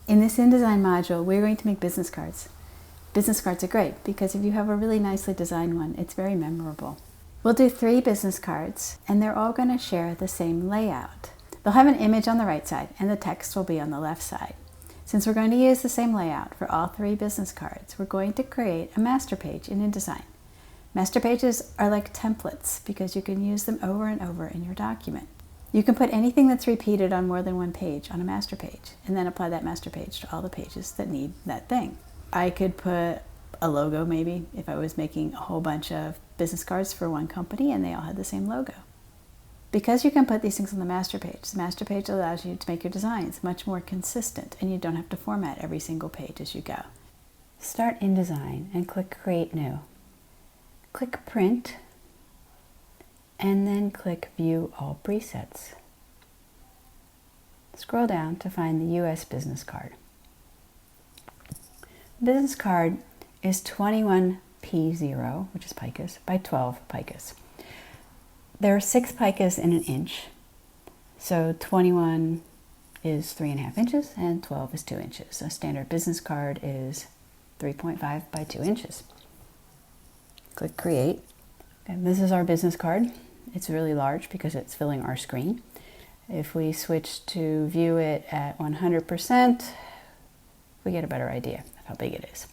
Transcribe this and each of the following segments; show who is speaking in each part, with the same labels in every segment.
Speaker 1: In this InDesign module, we're going to make business cards. Business cards are great because if you have a really nicely designed one, it's very memorable. We'll do 3 business cards and they're all going to share the same layout. They'll have an image on the right side and the text will be on the left side. Since we're going to use the same layout for all 3 business cards, we're going to create a master page in InDesign. Master pages are like templates because you can use them over and over in your document. You can put anything that's repeated on more than one page on a master page and then apply that master page to all the pages that need that thing. I could put a logo maybe if I was making a whole bunch of business cards for one company and they all had the same logo. Because you can put these things on the master page allows you to make your designs much more consistent and you don't have to format every single page as you go. Start InDesign and click Create New. Click Print and then click View All Presets. Scroll down to find the US business card. The business card is 21p0, which is picas, by 12 picas. There are 6 picas in an inch, so 21 is 3.5 inches and 12 is 2 inches. A standard business card is 3.5 by 2 inches. Click Create. And this is our business card. It's really large because it's filling our screen. If we switch to view it at 100%, we get a better idea of how big it is.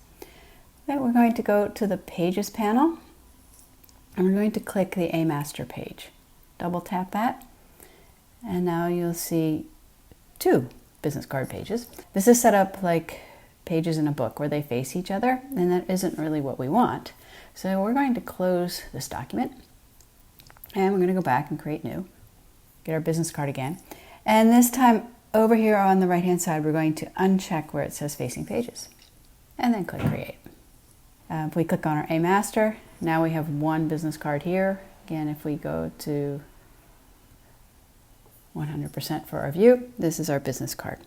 Speaker 1: Then we're going to go to the Pages panel and we're going to click the A Master page. Double tap that and now you'll see 2 business card pages. This is set up like pages in a book where they face each other, and that isn't really what we want. So we're going to close this document and we're going to go back and create new. Get our business card again. And this time over here on the right hand side, we're going to uncheck where it says facing pages and then click Create. If we click on our A Master, now we have 1 business card here. Again, if we go to 100% for our view, this is our business card.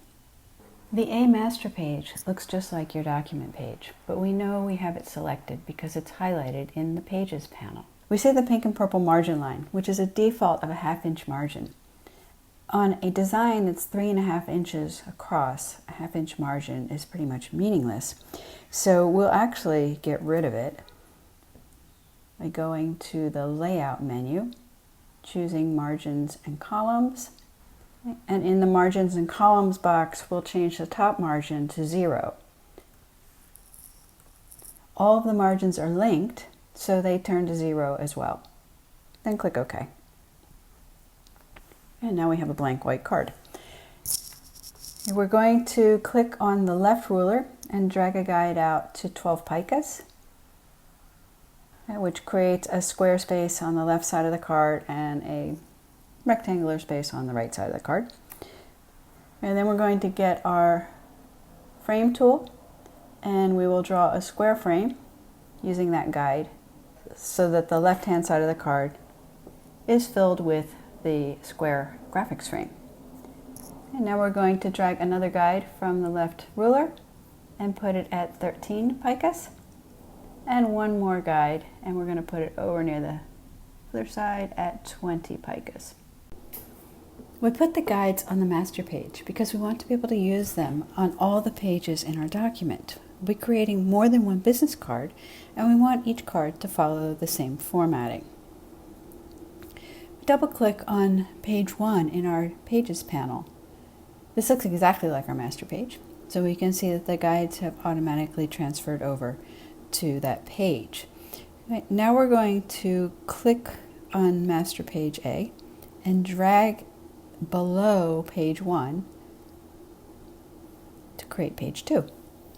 Speaker 1: The A Master page looks just like your document page, but we know we have it selected because it's highlighted in the Pages panel. We see the pink and purple margin line, which is a default of a 1/2 inch margin. On a design that's 3.5 inches across, a 1/2 inch margin is pretty much meaningless. So we'll actually get rid of it by going to the Layout menu, choosing Margins and Columns. And in the Margins and Columns box, we'll change the top margin to 0. All of the margins are linked, so they turn to 0 as well. Then click OK. And now we have a blank white card. We're going to click on the left ruler and drag a guide out to 12 picas, which creates a square space on the left side of the card and a rectangular space on the right side of the card. And then we're going to get our frame tool and we will draw a square frame using that guide so that the left hand side of the card is filled with the square graphics frame. And now we're going to drag another guide from the left ruler and put it at 13 picas and 1 more guide and we're going to put it over near the other side at 20 picas. We put the guides on the master page because we want to be able to use them on all the pages in our document. We'll be creating more than 1 business card and we want each card to follow the same formatting. We double click on page 1 in our Pages panel. This looks exactly like our master page, so we can see that the guides have automatically transferred over to that page. Right, now we're going to click on Master Page A and drag below page 1 to create page 2.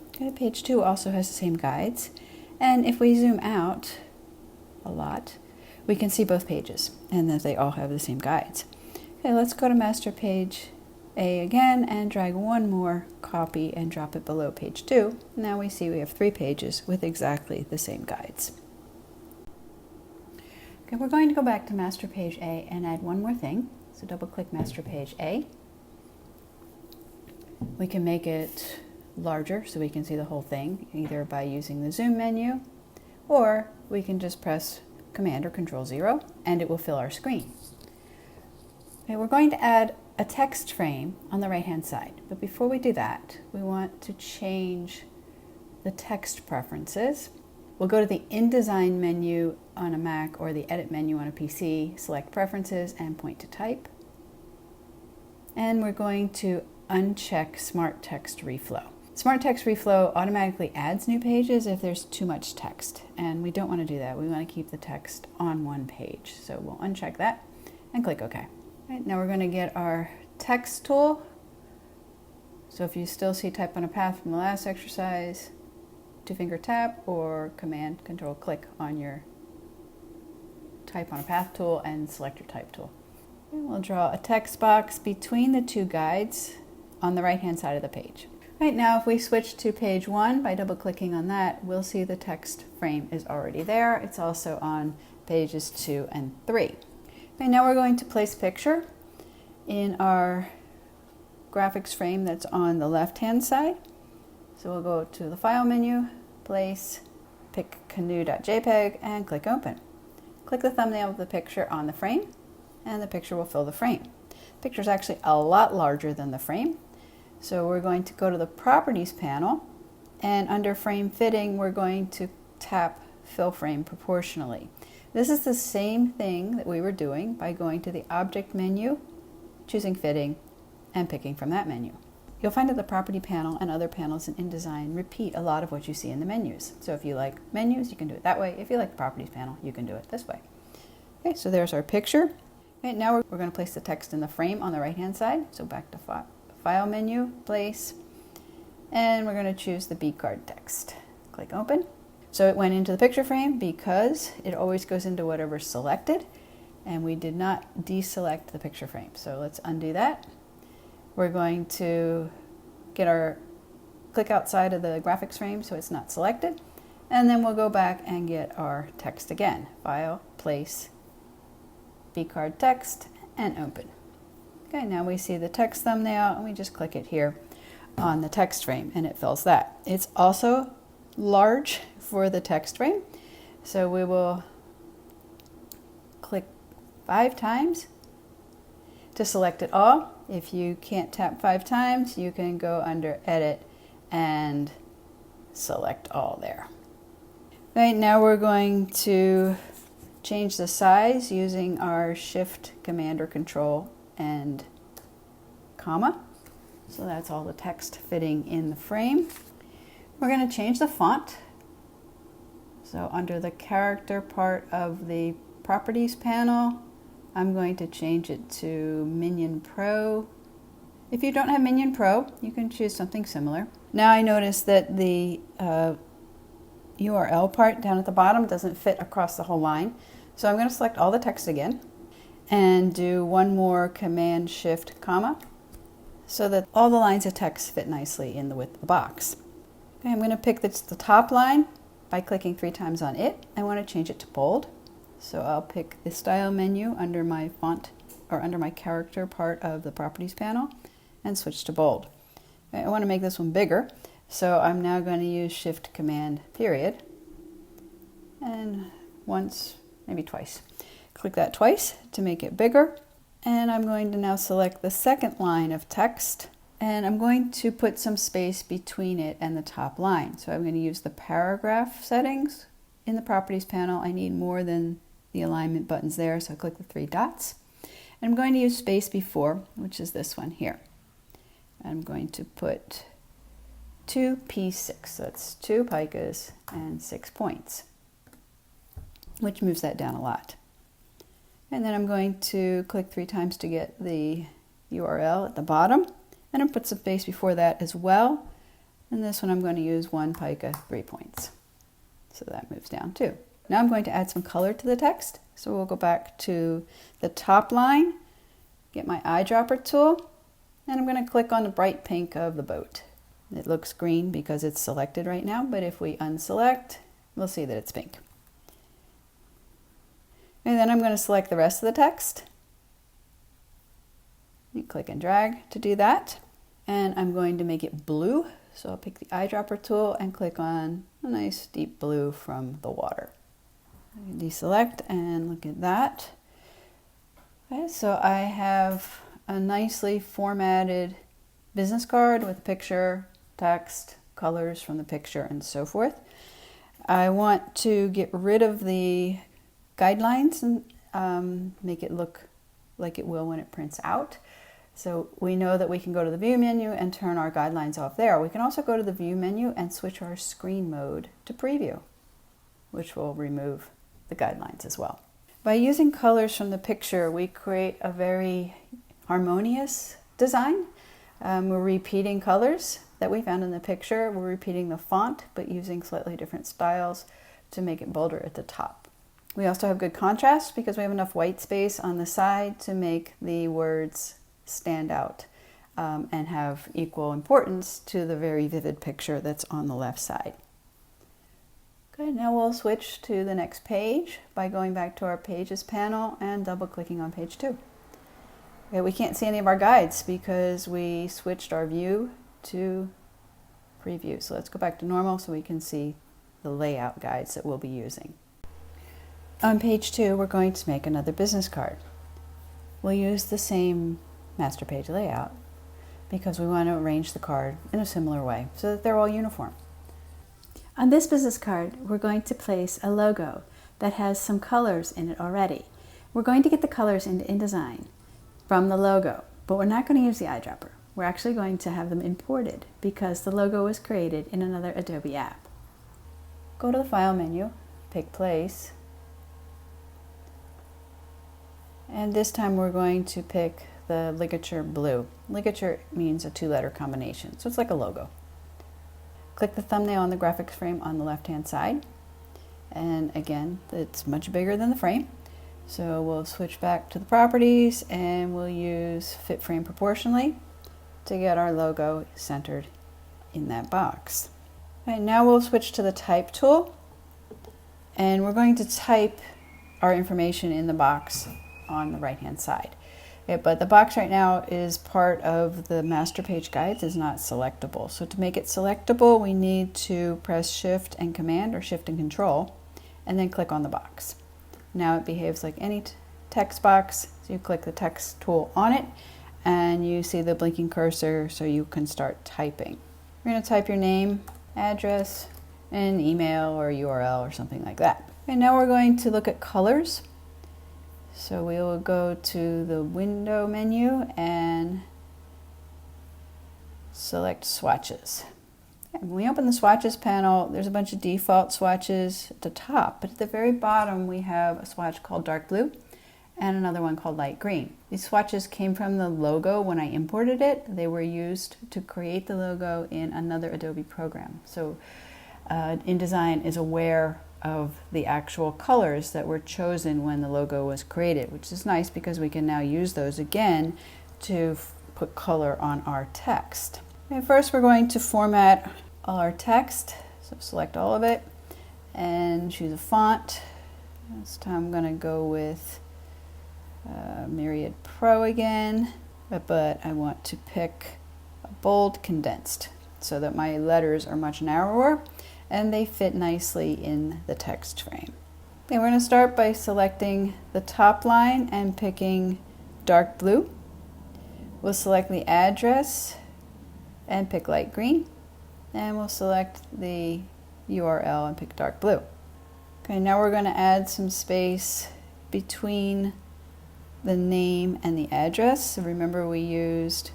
Speaker 1: Okay, page 2 also has the same guides, and if we zoom out a lot, we can see both pages and that they all have the same guides. Okay, let's go to Master Page A again and drag 1 more copy and drop it below page 2. Now we see we have 3 pages with exactly the same guides. Okay, we're going to go back to Master Page A and add 1 more thing. So double click Master Page A. We can make it larger so we can see the whole thing, either by using the zoom menu, or we can just press Command or Control 0 and it will fill our screen. Okay, we're going to add a text frame on the right hand side. But before we do that, we want to change the text preferences. We'll go to the InDesign menu on a Mac or the Edit menu on a PC, select Preferences and point to Type. And we're going to uncheck Smart Text Reflow. Smart Text Reflow automatically adds new pages if there's too much text, and we don't want to do that. We want to keep the text on one page. So we'll uncheck that and click OK. All right, now we're going to get our text tool. So if you still see Type on a Path from the last exercise, 2-finger tap or Command Control click on your Type on a Path tool and select your Type tool. And we'll draw a text box between the two guides on the right hand side of the page. Right now, if we switch to page 1 by double clicking on that, we'll see the text frame is already there. It's also on pages 2 and 3. Okay, now we're going to place picture in our graphics frame that's on the left hand side. So we'll go to the File menu, Place, pick canoe.jpg and click Open. Click the thumbnail of the picture on the frame and the picture will fill the frame. The picture is actually a lot larger than the frame. So we're going to go to the Properties panel, and under Frame Fitting, we're going to tap Fill Frame Proportionally. This is the same thing that we were doing by going to the Object menu, choosing Fitting, and picking from that menu. You'll find that the Property panel and other panels in InDesign repeat a lot of what you see in the menus. So if you like menus, you can do it that way. If you like the Properties panel, you can do it this way. Okay, so there's our picture. Okay, now we're going to place the text in the frame on the right-hand side. So back to File menu, Place, and we're going to choose the bcard text. Click Open. So it went into the picture frame because it always goes into whatever's selected, and we did not deselect the picture frame. So let's undo that. We're going to click outside of the graphics frame so it's not selected, and then we'll go back and get our text again. File, Place, bcard text, and Open. Okay, now we see the text thumbnail, and we just click it here on the text frame, and it fills that. It's also large for the text frame, so we will click 5 times to select it all. If you can't tap 5 times, you can go under Edit and select all there. Right, now we're going to change the size using our Shift, Command, or Control and comma. So that's all the text fitting in the frame. We're going to change the font. So under the character part of the Properties panel, I'm going to change it to Minion Pro. If you don't have Minion Pro, you can choose something similar. Now I notice that the URL part down at the bottom doesn't fit across the whole line. So I'm going to select all the text again and do one more Command Shift comma so that all the lines of text fit nicely in the width of the box. Okay, I'm going to pick the top line by clicking 3 times on it. I want to change it to bold. So I'll pick the Style menu under my font or under my character part of the Properties panel and switch to bold. Okay, I want to make this one bigger, so I'm now going to use Shift Command period and once, maybe twice. Click that twice to make it bigger, and I'm going to now select the second line of text, and I'm going to put some space between it and the top line. So I'm going to use the paragraph settings in the Properties panel. I need more than the alignment buttons there, so I click the 3 dots. And I'm going to use space before, which is this one here. I'm going to put 2 P6, so that's 2 picas and 6 points, which moves that down a lot. And then I'm going to click 3 times to get the URL at the bottom, and I'll put some space before that as well. And this one I'm going to use 1 pica, 3 points. So that moves down too. Now I'm going to add some color to the text. So we'll go back to the top line, get my eyedropper tool, and I'm going to click on the bright pink of the boat. It looks green because it's selected right now, but if we unselect, we'll see that it's pink. And then I'm going to select the rest of the text. You click and drag to do that. And I'm going to make it blue. So I'll pick the eyedropper tool and click on a nice deep blue from the water. Deselect and look at that. Okay, so I have a nicely formatted business card with a picture, text, colors from the picture, and so forth. I want to get rid of the guidelines and make it look like it will when it prints out. So we know that we can go to the View menu and turn our guidelines off there. We can also go to the View menu and switch our screen mode to Preview, which will remove the guidelines as well. By using colors from the picture, we create a very harmonious design. We're repeating colors that we found in the picture. We're repeating the font, but using slightly different styles to make it bolder at the top. We also have good contrast because we have enough white space on the side to make the words stand out and have equal importance to the very vivid picture that's on the left side. Good, now we'll switch to the next page by going back to our Pages panel and double-clicking on page 2. Okay, we can't see any of our guides because we switched our view to preview. So let's go back to normal so we can see the layout guides that we'll be using. On page 2, we're going to make another business card. We'll use the same master page layout because we want to arrange the card in a similar way so that they're all uniform. On this business card, we're going to place a logo that has some colors in it already. We're going to get the colors into InDesign from the logo, but we're not going to use the eyedropper. We're actually going to have them imported because the logo was created in another Adobe app. Go to the File menu, pick Place, and this time we're going to pick the ligature blue. Ligature means a 2-letter combination, so it's like a logo. Click the thumbnail on the graphics frame on the left-hand side, and again, it's much bigger than the frame. So we'll switch back to the properties and we'll use Fit Frame Proportionally to get our logo centered in that box. Right, now we'll switch to the Type tool, and we're going to type our information in the box on the right-hand side. Okay, but the box right now is part of the master page guides, is not selectable. So to make it selectable, we need to press Shift and Command or Shift and Control and then click on the box. Now it behaves like any text box. So you click the text tool on it and you see the blinking cursor so you can start typing. You're going to type your name, address, and email or URL or something like that. And now we're going to look at colors. So we will go to the Window menu and select Swatches. And when we open the Swatches panel, there's a bunch of default swatches at the top, but at the very bottom we have a swatch called Dark Blue and another one called Light Green. These swatches came from the logo when I imported it. They were used to create the logo in another Adobe program. So InDesign is aware of the actual colors that were chosen when the logo was created, which is nice because we can now use those again to put color on our text. And first we're going to format all our text, so select all of it and choose a font. This time I'm going to go with Myriad Pro again, but I want to pick a bold condensed so that my letters are much narrower and they fit nicely in the text frame. Okay, we're going to start by selecting the top line and picking dark blue. We'll select the address and pick light green, and we'll select the URL and pick dark blue. Okay, now we're going to add some space between the name and the address. So remember we used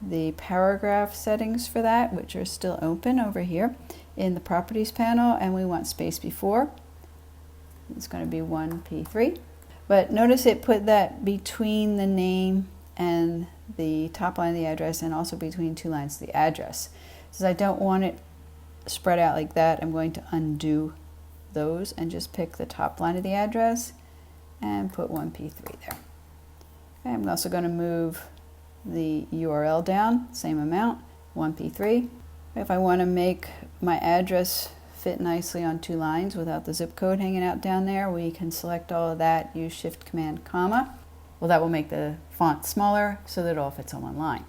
Speaker 1: the paragraph settings for that, which are still open over here in the Properties panel, and we want space before. It's going to be 1p3. But notice it put that between the name and the top line of the address and also between 2 lines of the address. Since I don't want it spread out like that, I'm going to undo those and just pick the top line of the address and put 1p3 there. Okay, I'm also going to move the URL down, same amount, 1p3. If I want to make my address fit nicely on 2 lines without the zip code hanging out down there, we can select all of that, use Shift Command comma. Well, that will make the font smaller so that it all fits on 1 line.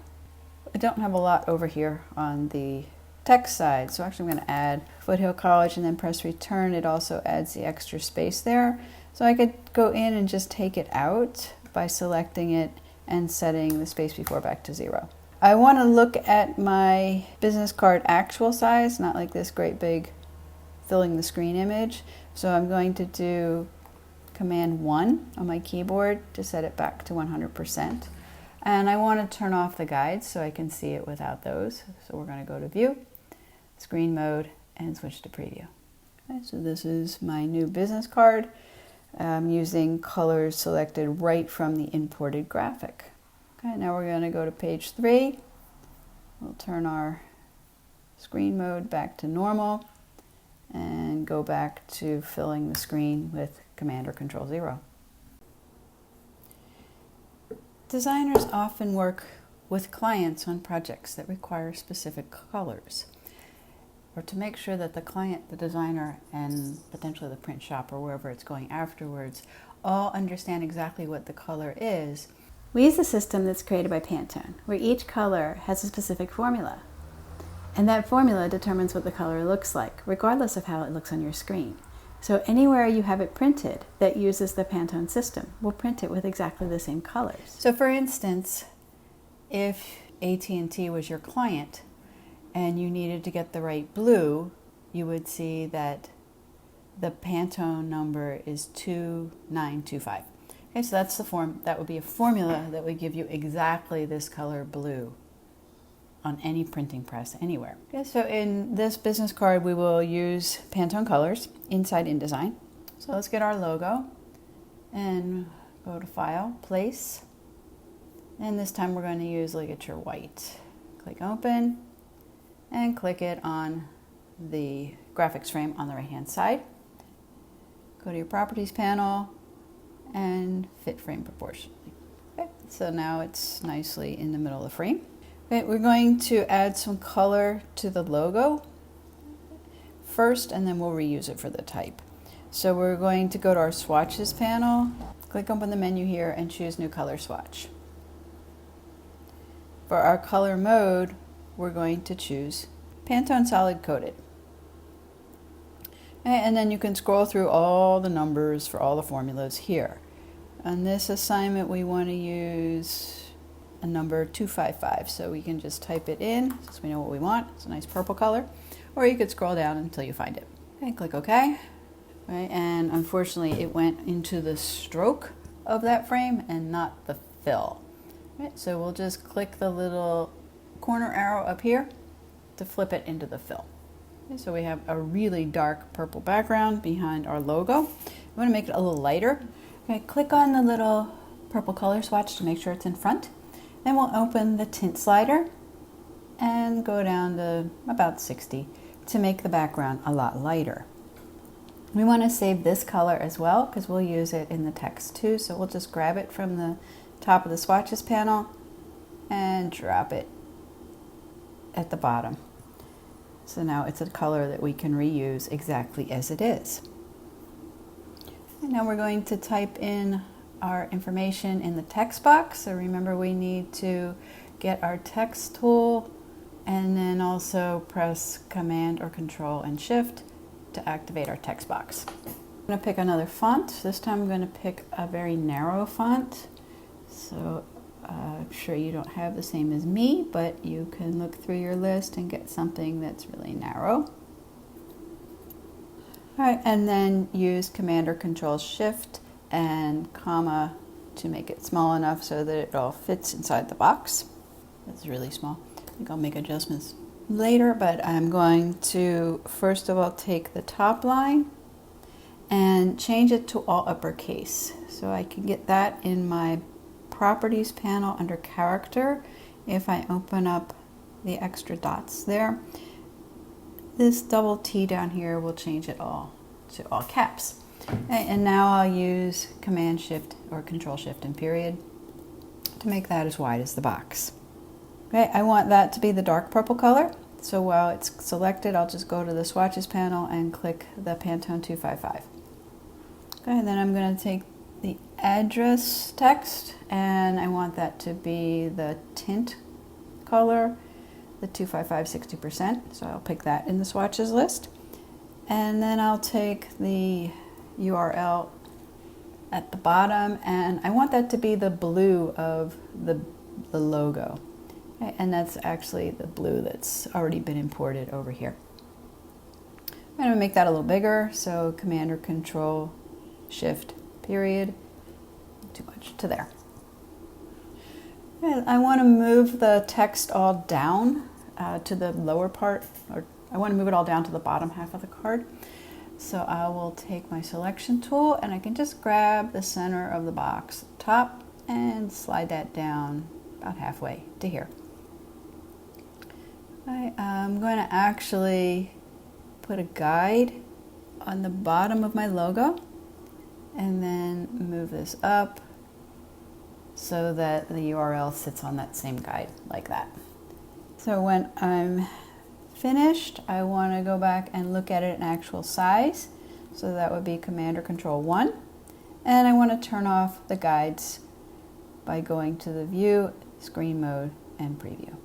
Speaker 1: I don't have a lot over here on the text side, so actually I'm going to add Foothill College and then press return. It also adds the extra space there. So I could go in and just take it out by selecting it and setting the space before back to 0. I want to look at my business card actual size, not like this great big filling the screen image. So I'm going to do Command 1 on my keyboard to set it back to 100%. And I want to turn off the guides so I can see it without those. So we're going to go to View, Screen Mode, and switch to Preview. Okay, so this is my new business card. I'm using colors selected right from the imported graphic. Okay, now we're going to go to page 3. We'll turn our screen mode back to normal and go back to filling the screen with Command or Control 0. Designers often work with clients on projects that require specific colors, or to make sure that the client, the designer, and potentially the print shop or wherever it's going afterwards all understand exactly what the color is. We use a system that's created by Pantone, where each color has a specific formula. And that formula determines what the color looks like, regardless of how it looks on your screen. So anywhere you have it printed that uses the Pantone system will print it with exactly the same colors. So for instance, if AT&T was your client and you needed to get the right blue, you would see that the Pantone number is 2925. Okay, so that's the form. That would be a formula that would give you exactly this color blue on any printing press anywhere. Okay, so in this business card, we will use Pantone colors inside InDesign. So let's get our logo and go to File, Place. And this time we're going to use Ligature White. Click Open and click it on the graphics frame on the right-hand side. Go to your Properties panel and fit frame proportionally. Okay, so now it's nicely in the middle of the frame. Okay, we're going to add some color to the logo first, and then we'll reuse it for the type. So we're going to go to our Swatches panel, click open the menu here, and choose New Color Swatch. For our color mode, we're going to choose Pantone Solid Coated. And then you can scroll through all the numbers for all the formulas here. On this assignment, we want to use a number 255, so we can just type it in since we know what we want. It's a nice purple color, or you could scroll down until you find it. Okay, click OK. Right, and unfortunately, it went into the stroke of that frame and not the fill. Right, so we'll just click the little corner arrow up here to flip it into the fill. So we have a really dark purple background behind our logo. We want to make it a little lighter. Okay, click on the little purple color swatch to make sure it's in front. Then we'll open the tint slider and go down to about 60 to make the background a lot lighter. We want to save this color as well because we'll use it in the text too. So we'll just grab it from the top of the swatches panel and drop it at the bottom. So now it's a color that we can reuse exactly as it is. And now we're going to type in our information in the text box. So remember, we need to get our text tool and then also press Command or Control and Shift to activate our text box. I'm going to pick another font. This time I'm going to pick a very narrow font. So I'm sure you don't have the same as me, but you can look through your list and get something that's really narrow. All right, and then use Command or Control Shift and comma to make it small enough so that it all fits inside the box. That's really small. I think I'll make adjustments later, but I'm going to first of all take the top line and change it to all uppercase. So I can get that in my Properties panel under Character. If I open up the extra dots there, this double T down here will change it all to all caps. Okay, and now I'll use Command Shift or Control Shift and period to make that as wide as the box. Okay, I want that to be the dark purple color. So while it's selected, I'll just go to the Swatches panel and click the Pantone 255. Okay, and then I'm going to take the address text and I want that to be the tint color, the 255 60%. So I'll pick that in the swatches list. And then I'll take the URL at the bottom, and I want that to be the blue of the logo. Okay, and that's actually the blue that's already been imported over here. I'm going to make that a little bigger, so Command or Control Shift period, too much to there. And I want to move the text all down to the lower part, or I want to move it all down to the bottom half of the card. So I will take my selection tool and I can just grab the center of the box top and slide that down about halfway to here. I'm going to actually put a guide on the bottom of my logo and then move this up so that the URL sits on that same guide like that. So when I'm finished, I want to go back and look at it in actual size. So that would be Command or Control 1. And I want to turn off the guides by going to the View, Screen Mode, and Preview.